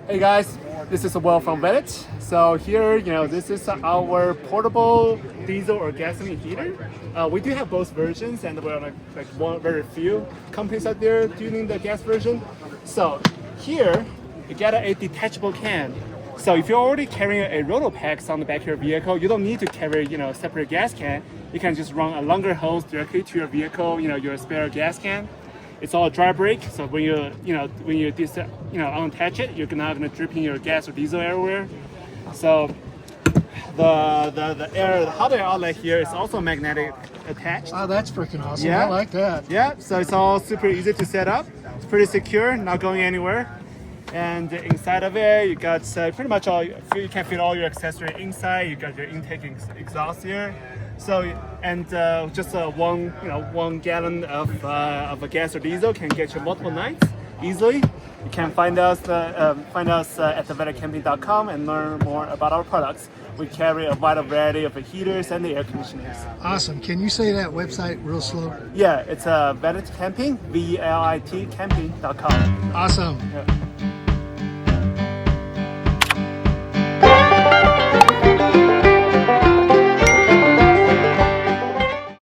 Hey guys, this is Will from Velit. So here, this is our portable diesel or gasoline heater. We do have both versions, and we're like one very few companies out there doing the gas version. So here, you get a detachable can. So if you're already carrying a roto packs on the back of your vehicle, you don't need to carry a separate gas can. You can just run a longer hose directly to your vehicle, your spare gas can. It's all dry brake, so when you unattach it, you're not gonna drip in your gas or diesel everywhere. So the hot air outlet here is also magnetic attached. Oh, that's freaking awesome. Yeah. I like that. Yeah, so it's all super easy to set up. It's pretty secure, not going anywhere. And inside of it, you got pretty much all. You can fit all your accessory inside. You got your intake exhaust here. So just 1 gallon of a gas or diesel can get you multiple nights easily. You can find us at thevelitcamping.com and learn more about our products. We carry a wide variety of heaters and air conditioners. Awesome. Can you say that website real slow? Yeah, it's Velit Camping, VELIT camping.com. Awesome. Yeah.